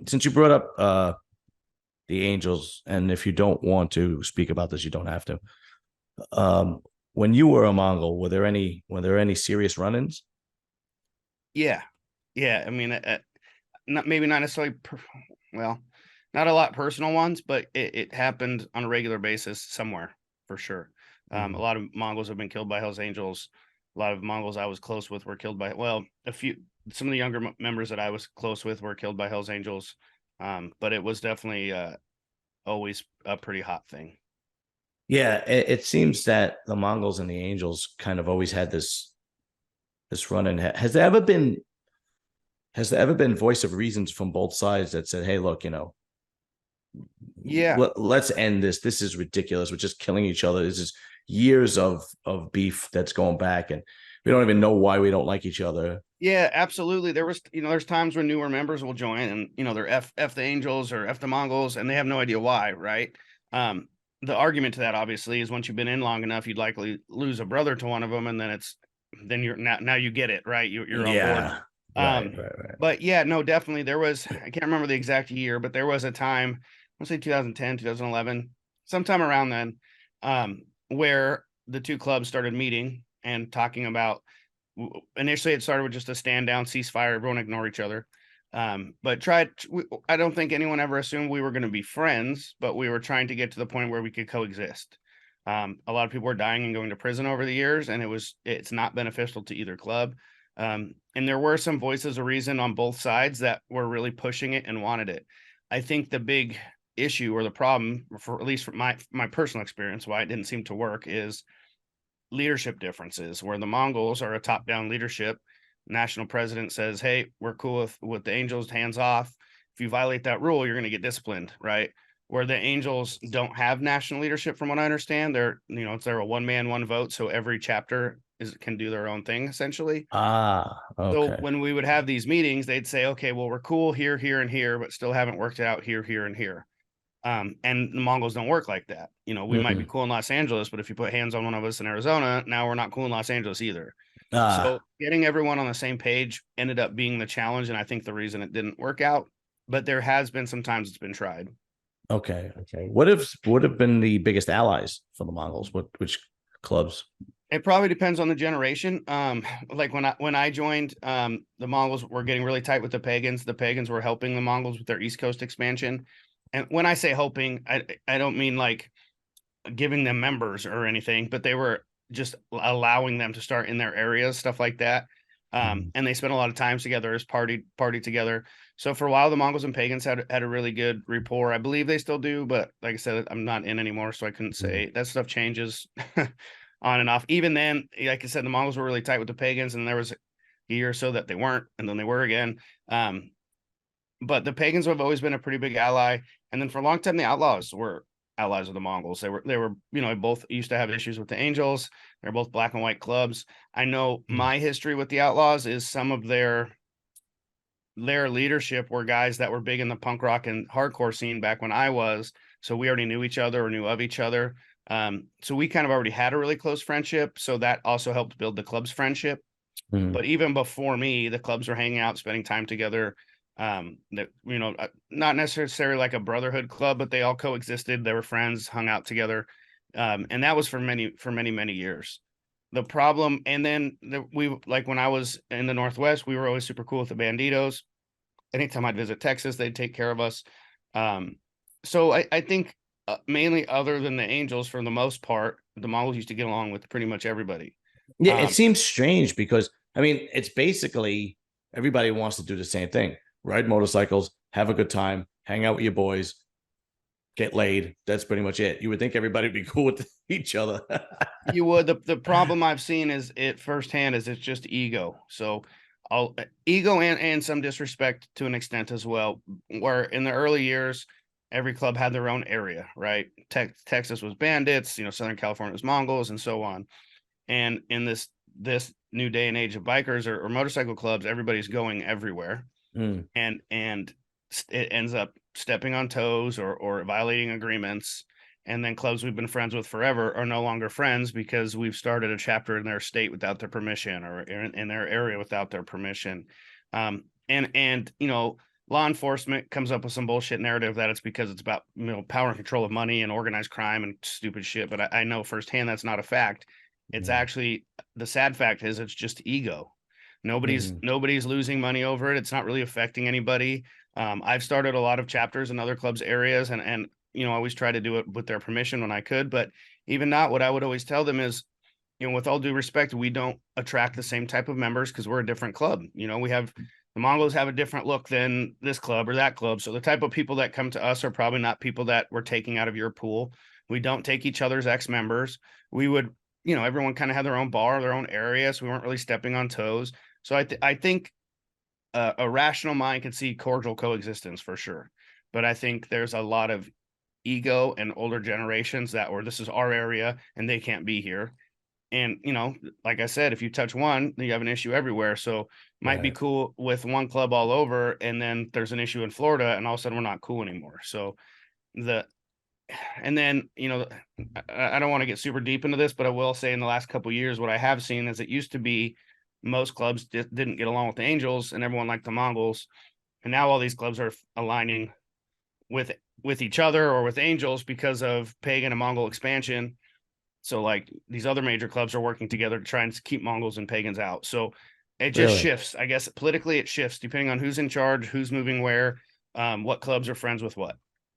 since you brought up the Angels, and if you don't want to speak about this, you don't have to. When you were a Mongol, were there any serious run-ins? Yeah, yeah. I mean, not maybe not necessarily. Well, not a lot personal ones, but it happened on a regular basis somewhere for sure. A Mm. lot of Mongols have been killed by Hell's Angels. A lot of Mongols I was close with were killed by, well, a few. Some of the younger members that I was close with were killed by Hell's Angels. But it was definitely always a pretty hot thing. Yeah, it seems that the Mongols and the Angels kind of always had this run in. Has there ever been voice of reasons from both sides that said, "Hey, look, Yeah, let's end this. This is ridiculous. We're just killing each other. This is years of beef that's going back, and we don't even know why we don't like each other." yeah, absolutely. There was, there's times when newer members will join and, they're F the Angels or F the Mongols and they have no idea why, right? The argument to that obviously is once you've been in long enough, you'd likely lose a brother to one of them. And then you're now you get it, right? You're on board. Yeah, right, Um, right, right. but yeah, no, definitely I can't remember the exact year, but there was a time, let's say 2010, 2011, sometime around then, where the two clubs started meeting and talking about. Initially it started with just a stand down, ceasefire, everyone ignore each other. But I don't think anyone ever assumed we were going to be friends, but we were trying to get to the point where we could coexist. A lot of people were dying and going to prison over the years, and it's not beneficial to either club. And there were some voices of reason on both sides that were really pushing it and wanted it. I think the big issue or the problem, for at least from my personal experience, why it didn't seem to work is leadership differences, where the Mongols are a top down leadership. National president says, "Hey, we're cool with the Angels, hands off. If you violate that rule, you're going to get disciplined," right? Where the Angels don't have national leadership, from what I understand, they're a one man, one vote, so every chapter can do their own thing essentially. Ah, So okay. when we would have these meetings, they'd say, "Okay, well, we're cool here, here, and here, but still haven't worked it out here, here, and here." And the Mongols don't work like that. We might be Mm-mm. cool in Los Angeles, but if you put hands on one of us in Arizona, now we're not cool in Los Angeles either. So Ah, getting everyone on the same page ended up being the challenge, and I think the reason it didn't work out. But there has been some times it's been tried. okay, okay. What have been the biggest allies for the Mongols? Which clubs? It probably depends on the generation. Like when I joined, the Mongols were getting really tight with the pagans. The pagans were helping the Mongols with their East Coast expansion. And when I say helping, I don't mean like giving them members or anything, but they were just allowing them to start in their areas, stuff like that. Mhm. And they spent a lot of time together as party together. So for a while, the Mongols and pagans had a really good rapport. I believe they still do, but like I said, I'm not in anymore, so I couldn't Mhm. say. That stuff changes on and off. Even then, like I said, the Mongols were really tight with the pagans, and there was a year or so that they weren't, and then they were again. But the pagans have always been a pretty big ally. And then for a long time, the outlaws were allies of the Mongols. They were both used to have issues with the Angels. They're both black and white clubs. I know Mhm. my history with the Outlaws is some of their leadership were guys that were big in the punk rock and hardcore scene back when I was. So we already knew each other or knew of each other. So we kind of already had a really close friendship. So that also helped build the club's friendship. Mhm. But even before me, the clubs were hanging out, spending time together. That not necessarily like a brotherhood club, but they all coexisted. They were friends, hung out together, and that was for many years. The problem, and then we like when I was in the Northwest, we were always super cool with the Bandidos. Anytime I'd visit Texas, they'd take care of us. Um, so I think mainly, other than the Angels, for the most part, the Mongols used to get along with pretty much everybody. Yeah, it Um, seems strange because I mean, it's basically everybody wants to do the same thing: ride motorcycles, have a good time, hang out with your boys, get laid. That's pretty much it. You would think everybody would be cool with each other. You would. The problem I've seen is it firsthand is it's just ego. So I'll ego and some disrespect to an extent as well. Where in the early years, every club had their own area, right? Texas was Bandits, Southern California was Mongols, and so on. And in this new day and age of bikers or motorcycle clubs, everybody's going everywhere, Mm. and it ends up stepping on toes or violating agreements. And then clubs we've been friends with forever are no longer friends because we've started a chapter in their state without their permission or in their area without their permission. And law enforcement comes up with some bullshit narrative that it's because it's about, you know, power and control of money and organized crime and stupid shit. But I know firsthand that's not a fact. It's actually, the sad fact is it's just ego. Nobody's losing money over it. It's not really affecting anybody. I've started a lot of chapters in other clubs areas, and you know, I always try to do it with their permission when I could. But even not, what I would always tell them is, you know, with all due respect, we don't attract the same type of members because we're a different club. You know, we have, the Mongols have a different look than this club or that club. So the type of people that come to us are probably not people that we're taking out of your pool. We don't take each other's ex-members. We would, you know, everyone kind of had their own bar, their own area. So we weren't really stepping on toes. So I think a rational mind can see cordial coexistence for sure. But I think there's a lot of ego and older generations that, or this is our area and they can't be here. And, you know, like I said, if you touch one, you have an issue everywhere. So might be cool with one club all over, and then there's an issue in Florida, and all of a sudden we're not cool anymore. So and then, you know, I don't want to get super deep into this, but I will say in the last couple of years, what I have seen is it used to be most clubs didn't get along with the Angels and everyone liked the Mongols. And now all these clubs are aligning with each other or with Angels because of pagan and Mongol expansion. So like these other major clubs are working together to try and keep Mongols and pagans out. So it just shifts. I guess politically it shifts depending on who's in charge, who's moving where, what clubs are friends with what.